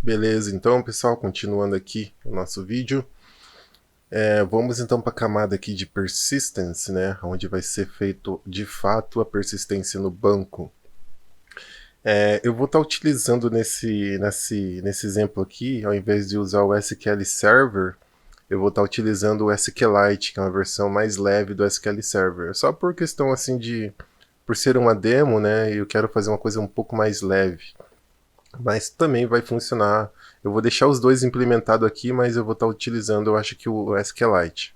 Beleza, então pessoal, continuando aqui o nosso vídeo, vamos então para a camada aqui de persistence, né, onde vai ser feito de fato a persistência no banco. Eu vou estar utilizando nesse exemplo aqui, ao invés de usar o SQL Server, eu vou estar utilizando o SQLite, que é uma versão mais leve do SQL Server. Só por questão assim por ser uma demo, né, eu quero fazer uma coisa um pouco mais leve. Mas também vai funcionar. Eu vou deixar os dois implementados aqui, mas eu vou estar utilizando, eu acho que o SQLite.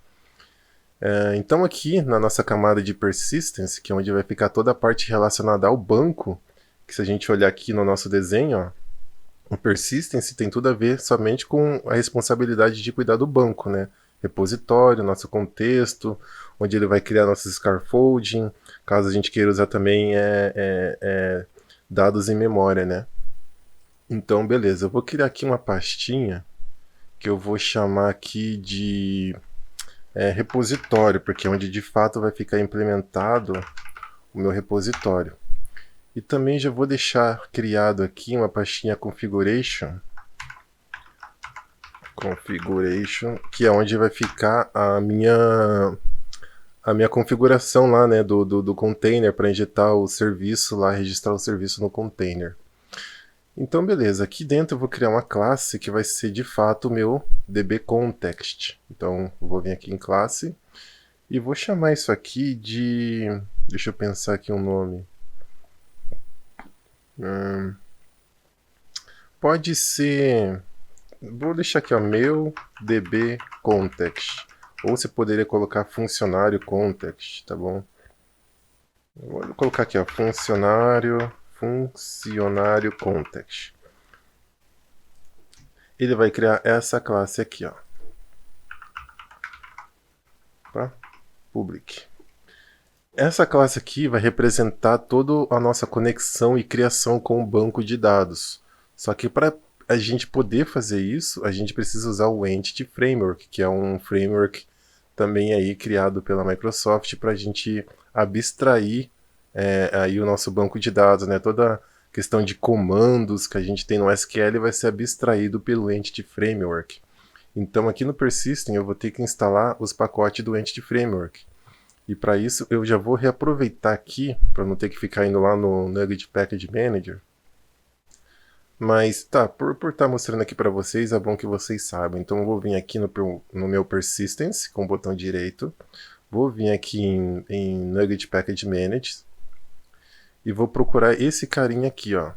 Então aqui na nossa camada de persistence, que é onde vai ficar toda a parte relacionada ao banco, que se a gente olhar aqui no nosso desenho, ó, o persistence tem tudo a ver somente com a responsabilidade de cuidar do banco, né? Repositório, nosso contexto, onde ele vai criar nossos scaffolding, caso a gente queira usar também dados em memória, né? Então, beleza, eu vou criar aqui uma pastinha que eu vou chamar aqui de repositório, porque é onde de fato vai ficar implementado o meu repositório. E também já vou deixar criado aqui uma pastinha configuration, que é onde vai ficar a minha configuração lá, né, do container para injetar o serviço lá, registrar o serviço no container. Então, beleza, aqui dentro eu vou criar uma classe que vai ser de fato o meu dbContext. Então, eu vou vir aqui em classe e vou chamar isso aqui de... Deixa eu pensar aqui um nome. Pode ser... Vou deixar aqui, ó, meu dbContext. Ou você poderia colocar funcionário context, tá bom? Vou colocar aqui, ó, funcionário context. Ele vai criar essa classe aqui, ó. Tá? Public. Essa classe aqui vai representar toda a nossa conexão e criação com o banco de dados. Só que para a gente poder fazer isso, a gente precisa usar o Entity Framework, que é um framework também aí criado pela Microsoft para a gente abstrair aí o nosso banco de dados, né? Toda questão de comandos que a gente tem no SQL vai ser abstraído pelo Entity Framework. Então aqui no Persistent eu vou ter que instalar os pacotes do Entity Framework. E para isso eu já vou reaproveitar aqui, para não ter que ficar indo lá no Nugget Package Manager. Mas tá, por estar mostrando aqui para vocês, é bom que vocês saibam. Então eu vou vir aqui no meu Persistence, com o botão direito. Vou vir aqui em Nugget Package Manager. E vou procurar esse carinha aqui, ó.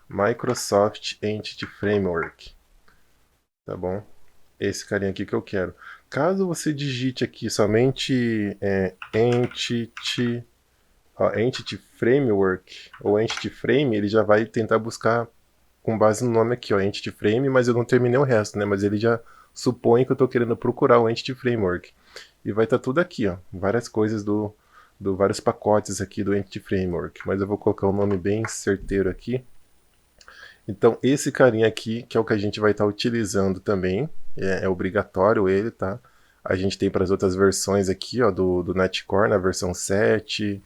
Microsoft Entity Framework. Tá bom? Esse carinha aqui que eu quero. Caso você digite aqui somente Entity Framework ou Entity Frame, ele já vai tentar buscar com base no nome aqui, ó, Entity Frame, mas eu não terminei o resto, né? Mas ele já supõe que eu estou querendo procurar o Entity Framework. E vai estar tudo aqui, ó, várias coisas vários pacotes aqui do Entity Framework. Mas eu vou colocar um nome bem certeiro aqui. Então, esse carinha aqui, que é o que a gente vai estar utilizando também, é obrigatório ele, tá? A gente tem para as outras versões aqui, ó, do Netcore, na versão 7,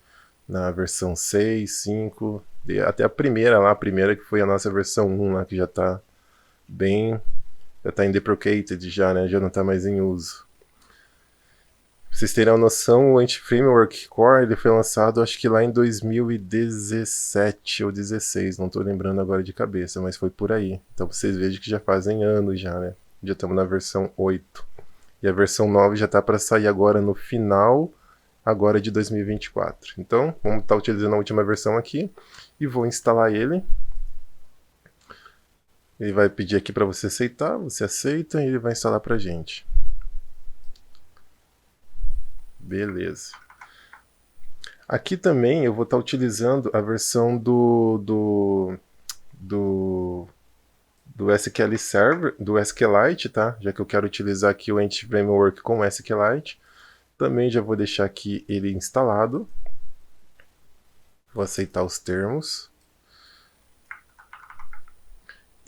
na versão 6, 5, até a primeira lá, a primeira que foi a nossa versão 1 lá, que já está em deprecated já, né? Já não está mais em uso. Pra vocês terem uma noção, o Entity Framework Core ele foi lançado acho que lá em 2017 ou 16, não estou lembrando agora de cabeça, mas foi por aí. Então vocês vejam que já fazem anos já, né? Já estamos na versão 8. E a versão 9 já está para sair agora no final agora de 2024. Então, vamos estar utilizando a última versão aqui e vou instalar ele. Ele vai pedir aqui para você aceitar, você aceita e ele vai instalar para a gente. Beleza. Aqui também eu vou estar utilizando a versão do SQL Server, do SQLite, tá? Já que eu quero utilizar aqui o Entity Framework com o SQLite. Também já vou deixar aqui ele instalado. Vou aceitar os termos.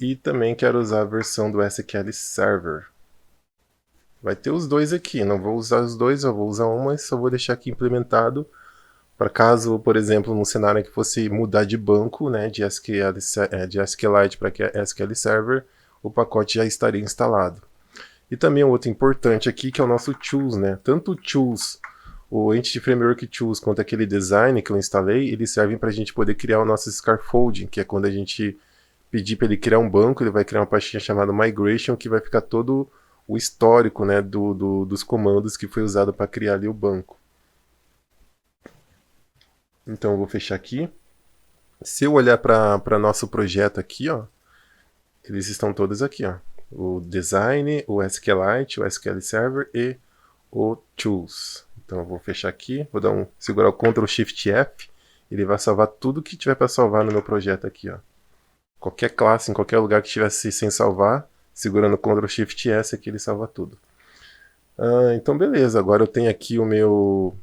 E também quero usar a versão do SQL Server. Vai ter os dois aqui, não vou usar os dois, eu vou usar um, mas só vou deixar aqui implementado para caso, por exemplo, num cenário que fosse mudar de banco, né, de SQLite para SQL Server, o pacote já estaria instalado. E também um outro importante aqui, que é o nosso Tools, né? Tanto o Tools, o Entity Framework Tools, quanto aquele design que eu instalei, eles servem para a gente poder criar o nosso scaffolding, que é quando a gente pedir para ele criar um banco, ele vai criar uma pastinha chamada Migration, que vai ficar todo o histórico, né, dos comandos que foi usado para criar ali o banco. Então eu vou fechar aqui. Se eu olhar para nosso projeto aqui, ó, eles estão todos aqui, ó. O Design, o SQLite, o SQL Server e o Tools. Então eu vou fechar aqui, vou segurar o Ctrl Shift F, ele vai salvar tudo que tiver para salvar no meu projeto aqui, ó. Qualquer classe, em qualquer lugar que estivesse sem salvar, segurando o Ctrl Shift S aqui, ele salva tudo. Então beleza, agora eu tenho aqui o meu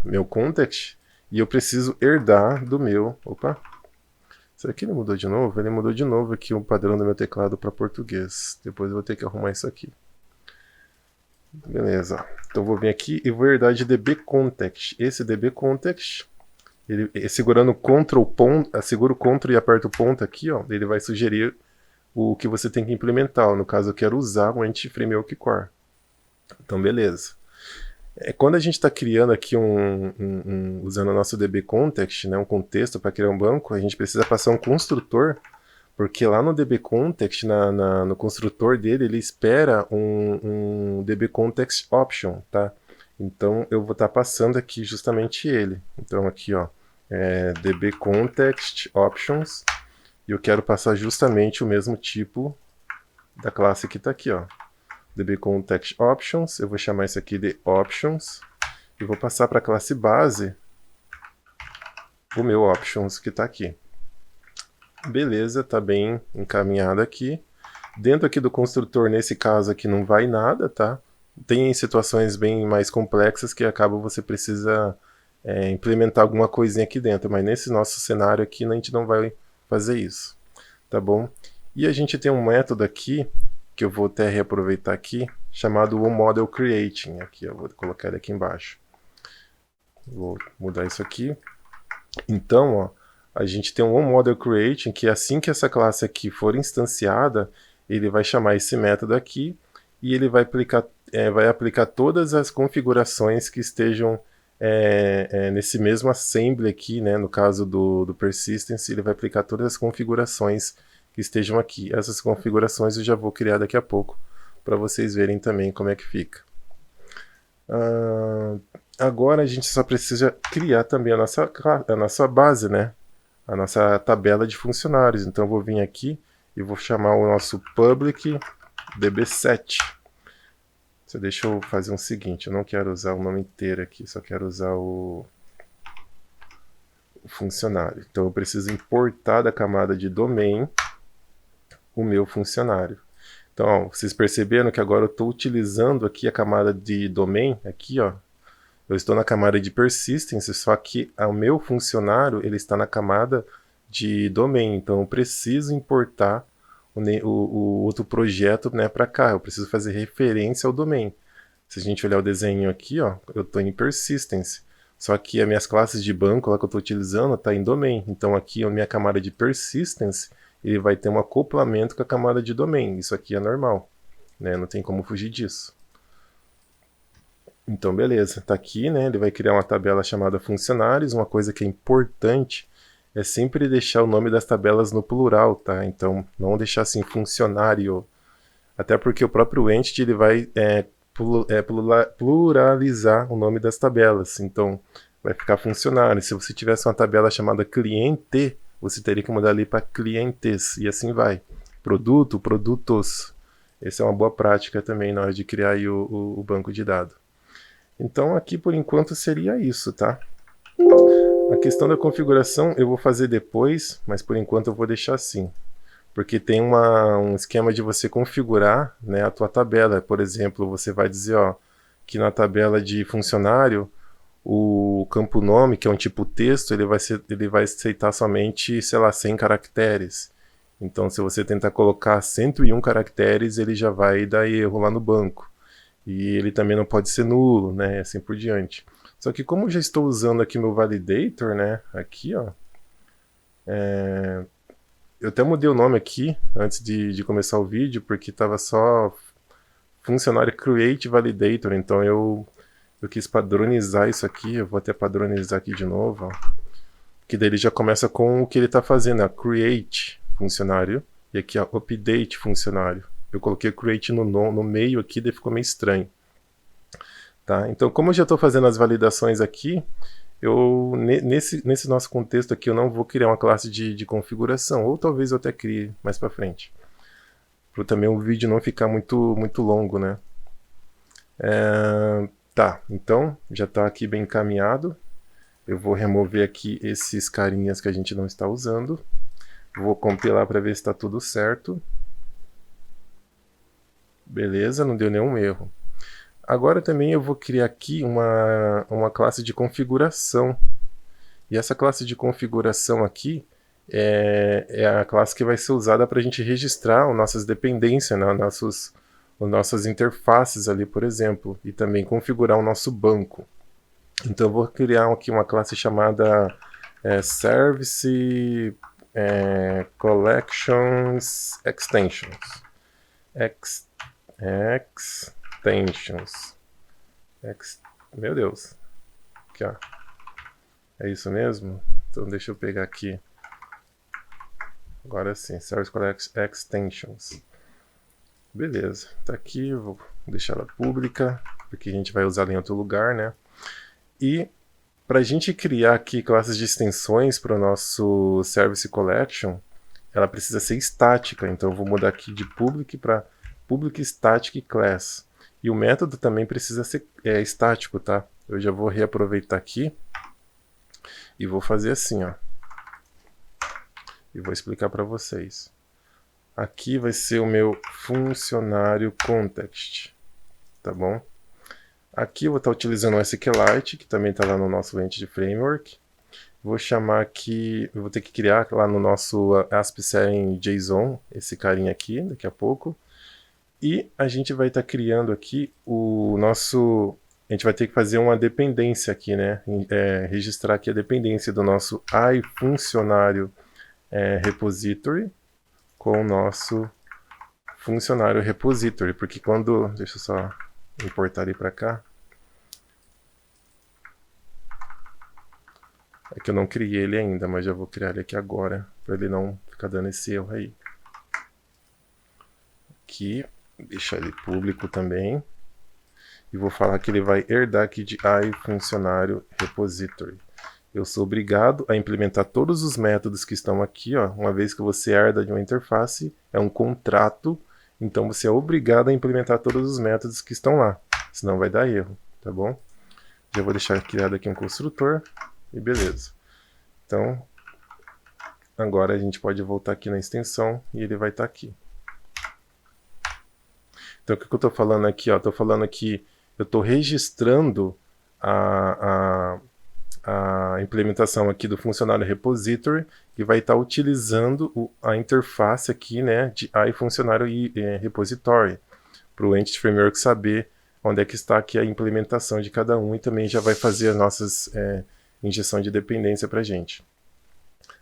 meu context e eu preciso herdar do meu... Opa! Será que ele mudou de novo? Ele mudou de novo aqui o padrão do meu teclado para português. Depois eu vou ter que arrumar isso aqui. Beleza. Então eu vou vir aqui e vou herdar de dbContext. Esse dbContext, segurando segura o Ctrl e aperta o ponto aqui, ó, ele vai sugerir o que você tem que implementar. No caso, eu quero usar o Entity Framework Core. Então, beleza. Quando a gente está criando aqui usando o nosso dbContext, né, um contexto para criar um banco, a gente precisa passar um construtor, porque lá no dbContext, no construtor dele, ele espera um dbContext option, tá? Então eu vou estar passando aqui justamente ele. Então aqui, ó, dbContext options, e eu quero passar justamente o mesmo tipo da classe que está aqui, ó. dbContext options, eu vou chamar isso aqui de options, e vou passar para a classe base o meu options que está aqui. Beleza, está bem encaminhado aqui. Dentro aqui do construtor, nesse caso aqui, não vai nada, tá? Tem situações bem mais complexas que você precisa implementar alguma coisinha aqui dentro, mas nesse nosso cenário aqui a gente não vai fazer isso, tá bom? E a gente tem um método aqui, que eu vou até reaproveitar aqui, chamado oModelCreating. Aqui, eu vou colocar ele aqui embaixo. Vou mudar isso aqui. Então, ó, a gente tem um oModelCreating, que assim que essa classe aqui for instanciada, ele vai chamar esse método aqui, e ele vai aplicar todas as configurações que estejam nesse mesmo assembly aqui, né, no caso do persistence, ele vai aplicar todas as configurações que estejam aqui. Essas configurações eu já vou criar daqui a pouco, para vocês verem também como é que fica. Agora a gente só precisa criar também a nossa base, né? A nossa tabela de funcionários. Então eu vou vir aqui e vou chamar o nosso public db7. Deixa eu fazer o seguinte, eu não quero usar o nome inteiro aqui, só quero usar o funcionário. Então eu preciso importar da camada de domain o meu funcionário. Então, ó, vocês perceberam que agora eu estou utilizando aqui a camada de domain, aqui, ó. Eu estou na camada de persistence, só que o meu funcionário ele está na camada de domain. Então eu preciso importar o outro projeto, né, para cá. Eu preciso fazer referência ao domain. Se a gente olhar o desenho aqui, ó, eu estou em persistence. Só que as minhas classes de banco lá que eu estou utilizando está em domain. Então aqui a minha camada de persistence ele vai ter um acoplamento com a camada de domain. Isso aqui é normal, né? Não tem como fugir disso. Então beleza, está aqui, né? Ele vai criar uma tabela chamada funcionários. Uma coisa que é importante é sempre deixar o nome das tabelas no plural, tá? Então não deixar assim funcionário, até porque o próprio entity ele vai pluralizar o nome das tabelas. Então vai ficar funcionário. Se você tivesse uma tabela chamada cliente, você teria que mudar ali para clientes, e assim vai. Produto, produtos. Essa é uma boa prática também na hora de criar aí o banco de dados. Então aqui por enquanto seria isso, tá? A questão da configuração eu vou fazer depois, mas por enquanto eu vou deixar assim. Porque tem um esquema de você configurar, né, a tua tabela. Por exemplo, você vai dizer, ó, que na tabela de funcionário, o campo nome, que é um tipo texto, ele vai aceitar somente, sei lá, 100 caracteres. Então, se você tentar colocar 101 caracteres, ele já vai dar erro lá no banco. E ele também não pode ser nulo, né, assim por diante. Só que como eu já estou usando aqui meu validator, né, aqui, ó, eu até mudei o nome aqui antes de começar o vídeo, porque estava só funcionário create validator, então eu quis padronizar isso aqui. Eu vou até padronizar aqui de novo, ó, que daí ele já começa com o que ele está fazendo, ó, create funcionário, e aqui ó, update funcionário. Eu coloquei create no meio aqui, daí ficou meio estranho. Tá? Então, como eu já estou fazendo as validações aqui, nesse nosso contexto aqui eu não vou criar uma classe de configuração, ou talvez eu até crie mais para frente, para também o vídeo não ficar muito longo, né? Tá, então já está aqui bem encaminhado. Eu vou remover aqui esses carinhas que a gente não está usando. Vou compilar para ver se está tudo certo. Beleza, não deu nenhum erro. Agora também eu vou criar aqui uma classe de configuração. E essa classe de configuração aqui é a classe que vai ser usada para a gente registrar as nossas dependências, né, as nossas interfaces ali, por exemplo, e também configurar o nosso banco. Então eu vou criar aqui uma classe chamada Service Collections Extensions. Meu Deus. Aqui, ó. É isso mesmo? Então deixa eu pegar aqui. Agora sim, Service Collections Extensions. Beleza, tá aqui, vou deixar ela pública, porque a gente vai usar ela em outro lugar, né? E para a gente criar aqui classes de extensões para o nosso Service Collection, ela precisa ser estática, então eu vou mudar aqui de Public para Public Static Class. E o método também precisa ser estático, tá? Eu já vou reaproveitar aqui e vou fazer assim, ó. E vou explicar para vocês. Aqui vai ser o meu funcionário context, tá bom? Aqui eu vou estar utilizando o SQLite, que também está lá no nosso Entity Framework. Vou chamar aqui, eu vou ter que criar lá no nosso ASP.SERING JSON, esse carinha aqui, daqui a pouco. E a gente vai estar criando aqui a gente vai ter que fazer uma dependência aqui, né? Registrar aqui a dependência do nosso iFuncionário repository com o nosso funcionário repository, porque quando, deixa eu só importar ele para cá, é que eu não criei ele ainda, mas já vou criar ele aqui agora, para ele não ficar dando esse erro aí. Aqui, deixar ele público também, e vou falar que ele vai herdar aqui de iFuncionário repository. Eu sou obrigado a implementar todos os métodos que estão aqui, ó. Uma vez que você herda de uma interface, é um contrato, então você é obrigado a implementar todos os métodos que estão lá, senão vai dar erro, tá bom? Já vou deixar criado aqui um construtor, e beleza. Então, agora a gente pode voltar aqui na extensão, e ele vai estar aqui. Então, o que eu estou falando aqui? Estou falando aqui, eu estou registrando a implementação aqui do funcionário repository, que vai estar utilizando a interface aqui, né, de iFuncionário repository, para o Entity Framework saber onde é que está aqui a implementação de cada um, e também já vai fazer as nossas injeção de dependência para a gente.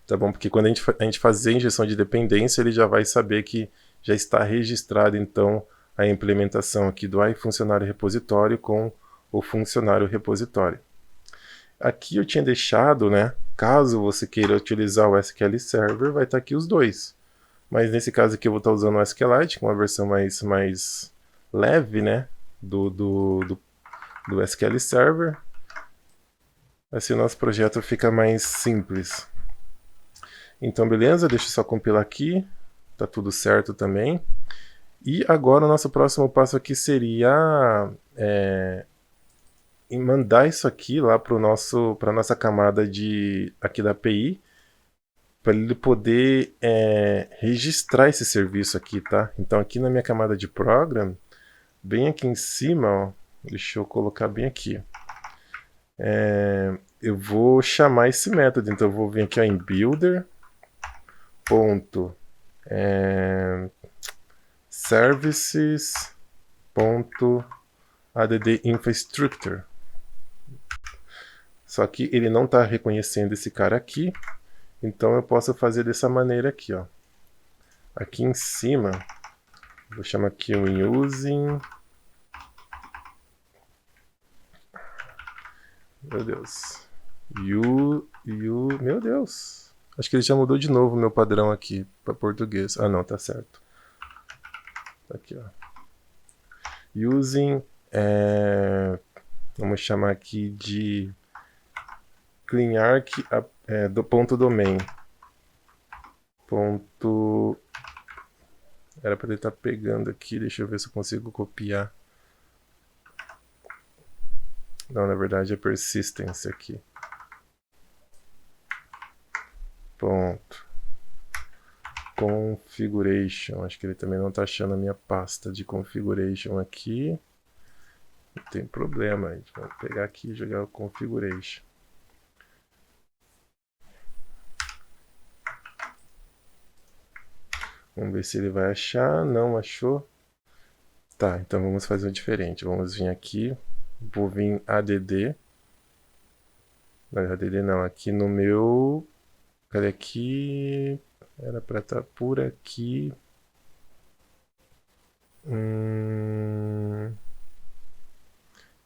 Tá bom? Porque quando a gente fazer a injeção de dependência, ele já vai saber que já está registrado, então, a implementação aqui do iFuncionário repositório com o funcionário repositório. Aqui eu tinha deixado, né, caso você queira utilizar o SQL Server, vai estar aqui os dois. Mas nesse caso aqui eu vou estar usando o SQLite, com uma versão mais leve, né, do SQL Server. Assim o nosso projeto fica mais simples. Então beleza, deixa eu só compilar aqui, tá tudo certo também. E agora o nosso próximo passo aqui seria em mandar isso aqui lá para a nossa camada aqui da API, para ele poder registrar esse serviço aqui, tá? Então aqui na minha camada de program, bem aqui em cima, ó, deixa eu colocar bem aqui, eu vou chamar esse método. Então eu vou vir aqui ó, em builder ponto services ponto add infrastructure. Só que ele não está reconhecendo esse cara aqui, então eu posso fazer dessa maneira aqui, ó. Aqui em cima, vou chamar aqui um using. Meu Deus. Meu Deus. Acho que ele já mudou de novo o meu padrão aqui para português. Ah, não, tá certo. Aqui, ó. Using, vamos chamar aqui de CleanArch do ponto domain. Ponto. Era para ele estar pegando aqui. Deixa eu ver se eu consigo copiar. Não, na verdade é persistence aqui. Ponto. Configuration. Acho que ele também não está achando a minha pasta de configuration aqui. Não tem problema. Vamos pegar aqui e jogar o configuration. Vamos ver se ele vai achar. Não achou. Tá, então vamos fazer diferente. Vamos vir aqui. Vou vir add. Não, add não. Aqui no meu... Cadê aqui? Era para estar por aqui.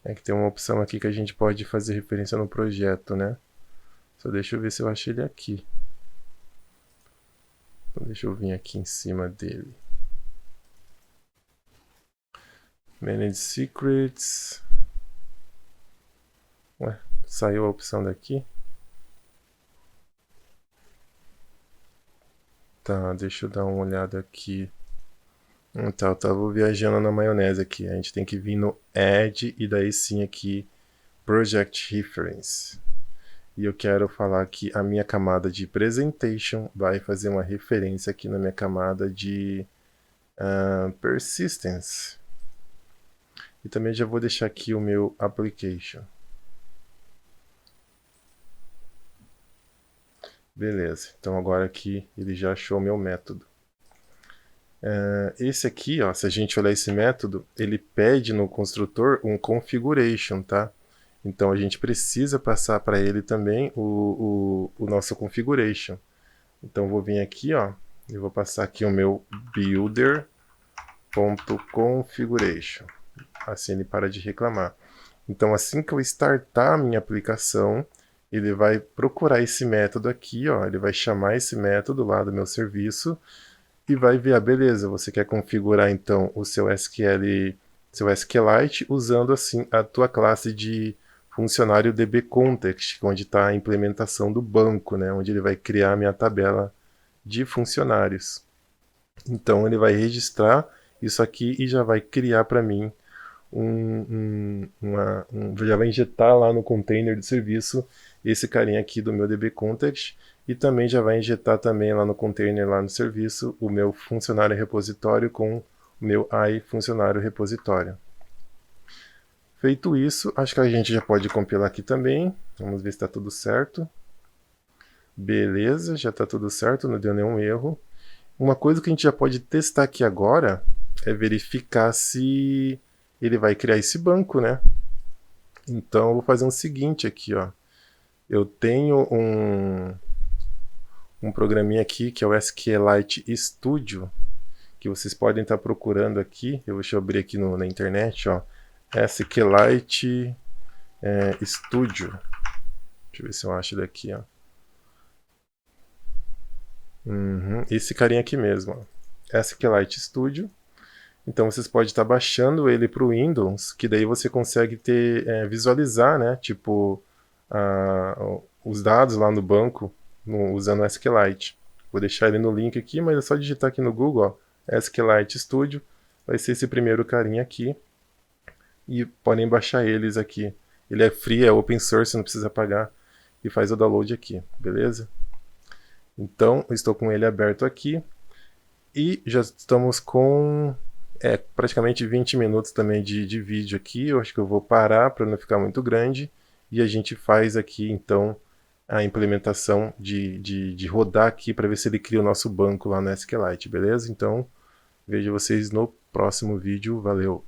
É que tem uma opção aqui que a gente pode fazer referência no projeto, né? Só deixa eu ver se eu acho ele aqui. Então deixa eu vir aqui em cima dele. Manage Secrets. Ué, saiu a opção daqui? Tá, deixa eu dar uma olhada aqui. Tá, eu tava viajando na maionese aqui. A gente tem que vir no Add e daí sim aqui Project Reference. E eu quero falar que a minha camada de Presentation vai fazer uma referência aqui na minha camada de Persistence. E também já vou deixar aqui o meu Application. Beleza, então agora aqui ele já achou o meu método. Esse aqui, ó, se a gente olhar esse método, ele pede no construtor um configuration, tá? Então a gente precisa passar para ele também o nosso configuration. Então vou vir aqui, ó, e vou passar aqui o meu builder.configuration. Assim ele para de reclamar. Então assim que eu startar a minha aplicação, ele vai procurar esse método aqui, ó, ele vai chamar esse método lá do meu serviço e vai ver, beleza, você quer configurar então o seu SQL, seu SQLite usando assim a tua classe de funcionário DBContext, onde está a implementação do banco, né, onde ele vai criar a minha tabela de funcionários. Então ele vai registrar isso aqui e já vai criar para mim já vai injetar lá no container de serviço esse carinha aqui do meu DBContext e também já vai injetar também lá no container lá no serviço o meu funcionário repositório com o meu iFuncionário repositório. Feito isso, acho que a gente já pode compilar aqui também. Vamos ver se está tudo certo. Beleza, já está tudo certo, não deu nenhum erro. Uma coisa que a gente já pode testar aqui agora é verificar se ele vai criar esse banco, né? Então eu vou fazer o seguinte aqui, ó. Eu tenho um programinha aqui que é o SQLite Studio, que vocês podem estar procurando aqui. Deixa eu abrir aqui na internet, ó. SQLite Studio. Deixa eu ver se eu acho daqui, ó. Esse carinha aqui mesmo, ó. SQLite Studio. Então vocês podem estar baixando ele para o Windows, que daí você consegue visualizar, né, tipo, os dados lá no banco usando o SQLite. Vou deixar ele no link aqui, mas é só digitar aqui no Google, ó, SQLite Studio, vai ser esse primeiro carinha aqui, e podem baixar eles aqui. Ele é free, é open source, não precisa pagar, e faz o download aqui, beleza? Então, eu estou com ele aberto aqui, e já estamos com praticamente 20 minutos também de vídeo aqui. Eu acho que eu vou parar para não ficar muito grande. E a gente faz aqui, então, a implementação de rodar aqui para ver se ele cria o nosso banco lá no SQLite, beleza? Então, vejo vocês no próximo vídeo. Valeu!